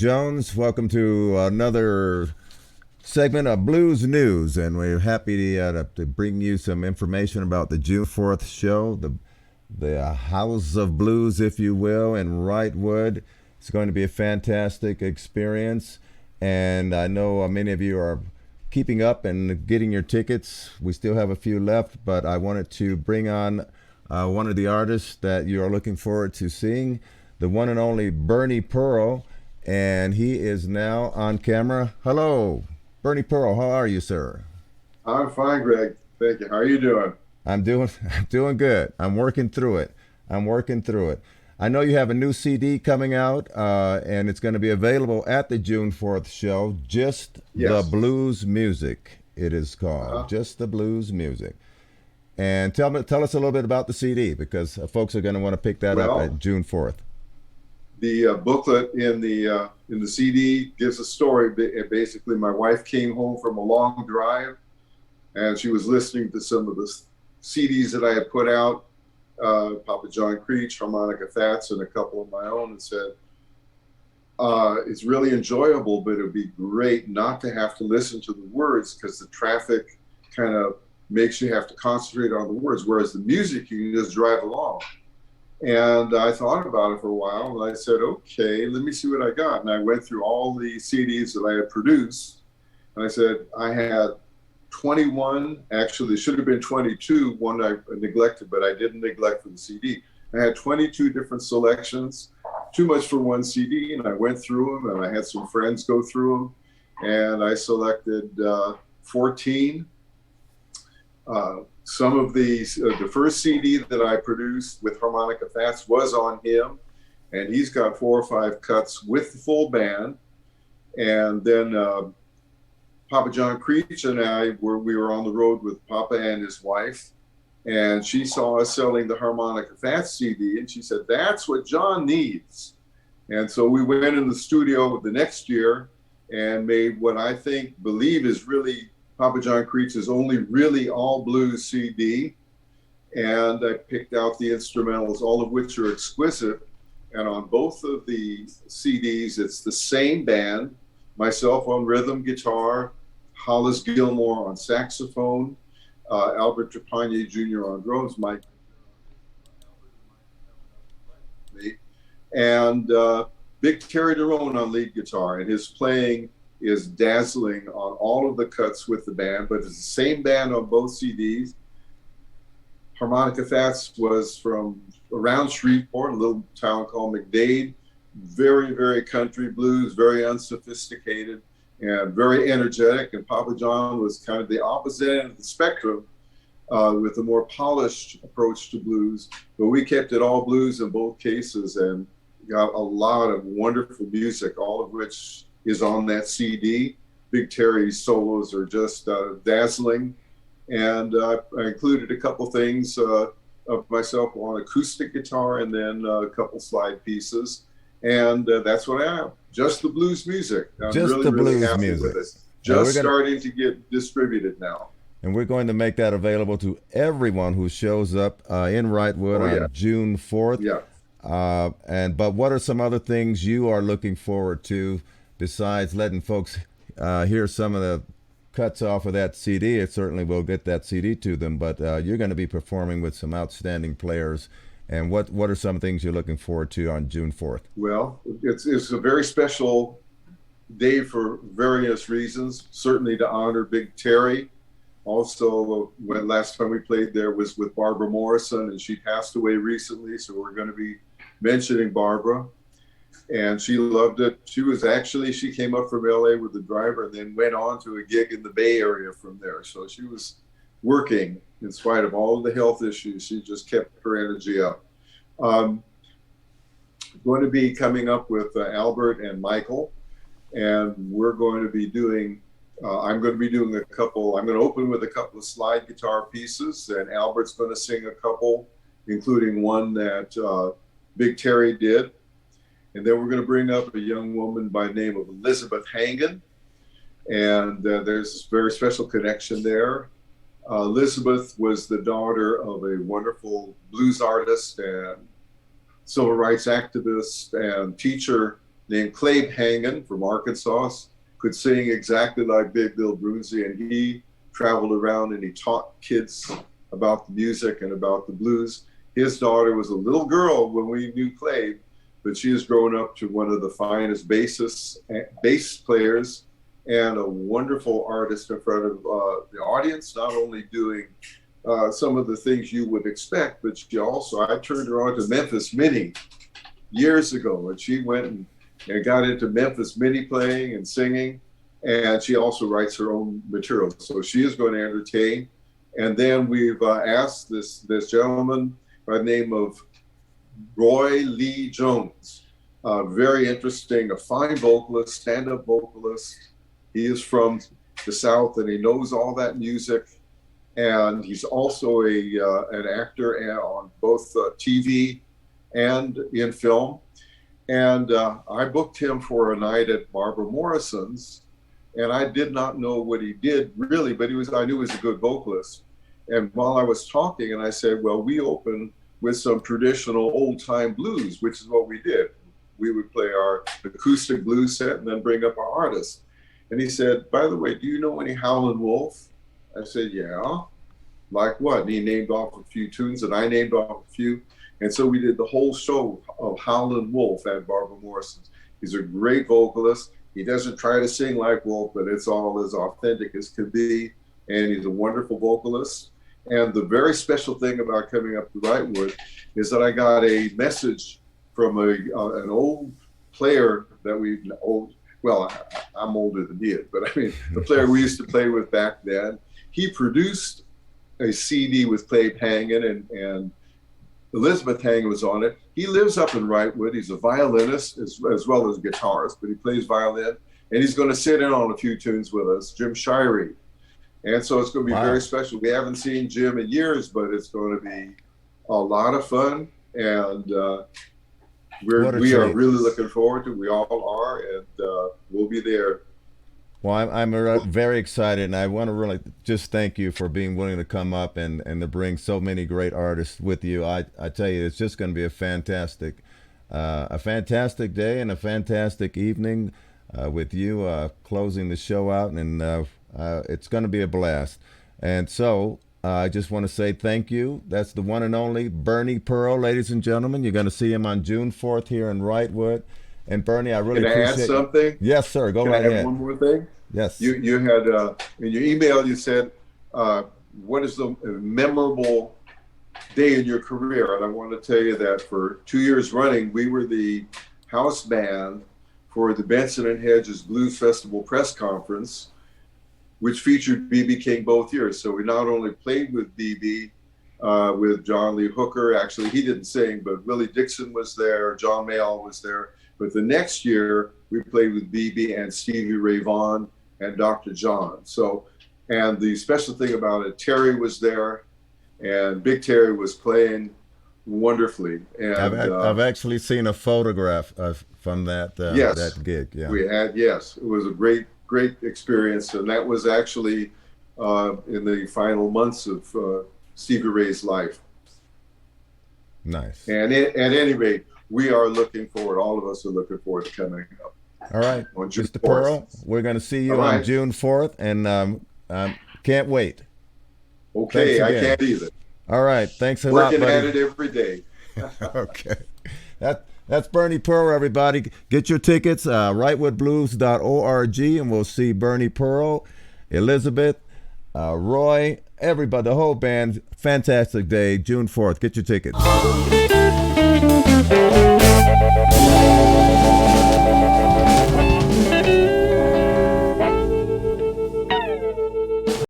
Jones. Welcome to another segment of Blues News, and we're happy to bring you some information about the June 4th show, the House of Blues, if you will, in Wrightwood. It's going to be a fantastic experience, and I know many of you are keeping up and getting your tickets. We still have a few left, but I wanted to bring on one of the artists that you are looking forward to seeing, the one and only Bernie Pearl, and he is now on camera. Hello, Bernie Pearl. How are you, sir? I'm fine, Greg. Thank you. How are you doing? I'm doing good. I'm working through it. I'm working through it. I know you have a new CD coming out, and it's going to be available at the June 4th show. Just the Yes. Blues Music, it is called. Uh-huh. Just the Blues Music. And tell us a little bit about the CD, because folks are going to want to pick that up Well, at June 4th. the booklet in the CD gives a story. Basically, my wife came home from a long drive, and she was listening to some of the CDs that I had put out, Papa John Creech, Harmonica Fats, and a couple of my own, and said, "It's really enjoyable, but it would be great not to have to listen to the words because the traffic kind of makes you have to concentrate on the words, whereas the music you can just drive along." And I thought about it for a while, and I said, "Okay, let me see what I got." And I went through all the CDs that I had produced, and I said I had 21. Actually, it should have been 22. One I neglected, but I didn't neglect for the CD. I had 22 different selections, too much for one CD, and I went through them, and I had some friends go through them, and I selected 14. Some of the first CD that I produced with Harmonica Fats was on him, and he's got 4 or 5 cuts with the full band. And then Papa John Creech and we were on the road with Papa and his wife, and she saw us selling the Harmonica Fats CD, and she said, "That's what John needs." And so we went in the studio the next year and made what I believe is really Papa John Creech's only really all blues CD. And I picked out the instrumentals, all of which are exquisite. And on both of the CDs, it's the same band, myself on rhythm guitar, Hollis Gilmore on saxophone, Albert Trepanier Jr. on drums, Mike, and Big Terry Derone on lead guitar. And his playing is dazzling on all of the cuts with the band, but it's the same band on both CDs. Harmonica Fats was from around Shreveport, a little town called McDade. Very, very country blues, very unsophisticated and very energetic. And Papa John was kind of the opposite end of the spectrum, with a more polished approach to blues. But we kept it all blues in both cases and got a lot of wonderful music, all of which is on that CD. Big Terry's solos are just dazzling. And I included a couple things of myself on acoustic guitar and then a couple slide pieces. And that's what I have. Just the blues music. I'm Just really, the really blues happy with music. it. And Just starting to get distributed now. we're going to make that available to everyone who shows up in Wrightwood Oh, yeah. on June 4th. Yeah. But what are some other things you are looking forward to besides letting folks hear some of the cuts off of that CD? It certainly will get that CD to them, but you're going to be performing with some outstanding players. And what are some things you're looking forward to on June 4th? Well, it's a very special day for various reasons. Certainly to honor Big Terry. Also, when last time we played there was with Barbara Morrison, and she passed away recently, so we're going to be mentioning Barbara. And she loved it. She came up from LA with the driver and then went on to a gig in the Bay Area from there. So she was working in spite of all of the health issues. She just kept her energy up. Going to be coming up with Albert and Michael, and we're going to be doing, I'm going to be doing I'm going to open with a couple of slide guitar pieces, and Albert's going to sing a couple, including one that Big Terry did. And then we're going to bring up a young woman by the name of Elizabeth Hagan. And there's a very special connection there. Elizabeth was the daughter of a wonderful blues artist and civil rights activist and teacher named Clabe Hagan from Arkansas, could sing exactly like Big Bill Brunsey, and he traveled around and he taught kids about the music and about the blues. His daughter was a little girl when we knew Clabe, but she has grown up to one of the finest bass players and a wonderful artist in front of the audience, not only doing some of the things you would expect, but she also, I turned her on to Memphis Minnie years ago, and she went and got into Memphis Minnie playing and singing, and she also writes her own material. So she is going to entertain. And then we've asked this gentleman by the name of Roy Lee Jones, very interesting, a fine vocalist, stand-up vocalist. He is from the South and he knows all that music. And he's also an actor on both TV and in film. And I booked him for a night at Barbara Morrison's, and I did not know what he did really, but I knew he was a good vocalist. And while I was talking, and I said, well, we open with some traditional old-time blues, which is what we did. We would play our acoustic blues set and then bring up our artists. And he said, by the way, do you know any Howlin' Wolf? I said, yeah. Like what? And he named off a few tunes, and I named off a few. And so we did the whole show of Howlin' Wolf at Barbara Morrison's. He's a great vocalist. He doesn't try to sing like Wolf, but it's all as authentic as could be. And he's a wonderful vocalist. And the very special thing about coming up to Wrightwood is that I got a message from an old player that I'm older than he is, but I mean, the player we used to play with back then. He produced a CD with Clabe Hagan and Elizabeth Hagan was on it. He lives up in Wrightwood. He's a violinist as well as a guitarist, but he plays violin, and he's going to sit in on a few tunes with us, Jim Shirey. And so it's going to be very special. We haven't seen Jim in years, but it's going to be a lot of fun, and we are really looking forward to it. We all are, and we'll be there. Well, I'm very excited, and I want to really just thank you for being willing to come up and to bring so many great artists with you. I tell you, it's just going to be a fantastic day and a fantastic evening with you closing the show out, and it's going to be a blast. And so I just want to say thank you. That's the one and only Bernie Pearl, ladies and gentlemen. You're going to see him on June 4th here in Wrightwood. And Bernie, I really appreciate. Can I add something? Yes, sir. Go right ahead. Can I add one more thing? Yes. You had in your email you said, what is the memorable day in your career? And I want to tell you that for 2 years running, we were the house band for the Benson and Hedges Blues Festival press conference, which featured B.B. King both years. So we not only played with B.B., with John Lee Hooker. Actually, he didn't sing, but Willie Dixon was there, John Mayall was there. But the next year, we played with B.B. and Stevie Ray Vaughan and Dr. John. So, and the special thing about it, Terry was there, and Big Terry was playing wonderfully. And I've actually seen a photograph from that that gig. Yeah, we had. Yes, it was a great experience, and that was actually in the final months of Stevie Ray's life. Nice. And at any rate, we are looking forward. All of us are looking forward to coming up. All right, on June Mr. 4th. Pearl, we're going to see you on June 4th, and can't wait. Okay, I can't either. All right, thanks a lot, buddy. Working at it every day. Okay. That's Bernie Pearl, everybody. Get your tickets, wrightwoodblues.org, and we'll see Bernie Pearl, Elizabeth, Roy, everybody, the whole band. Fantastic day, June 4th. Get your tickets.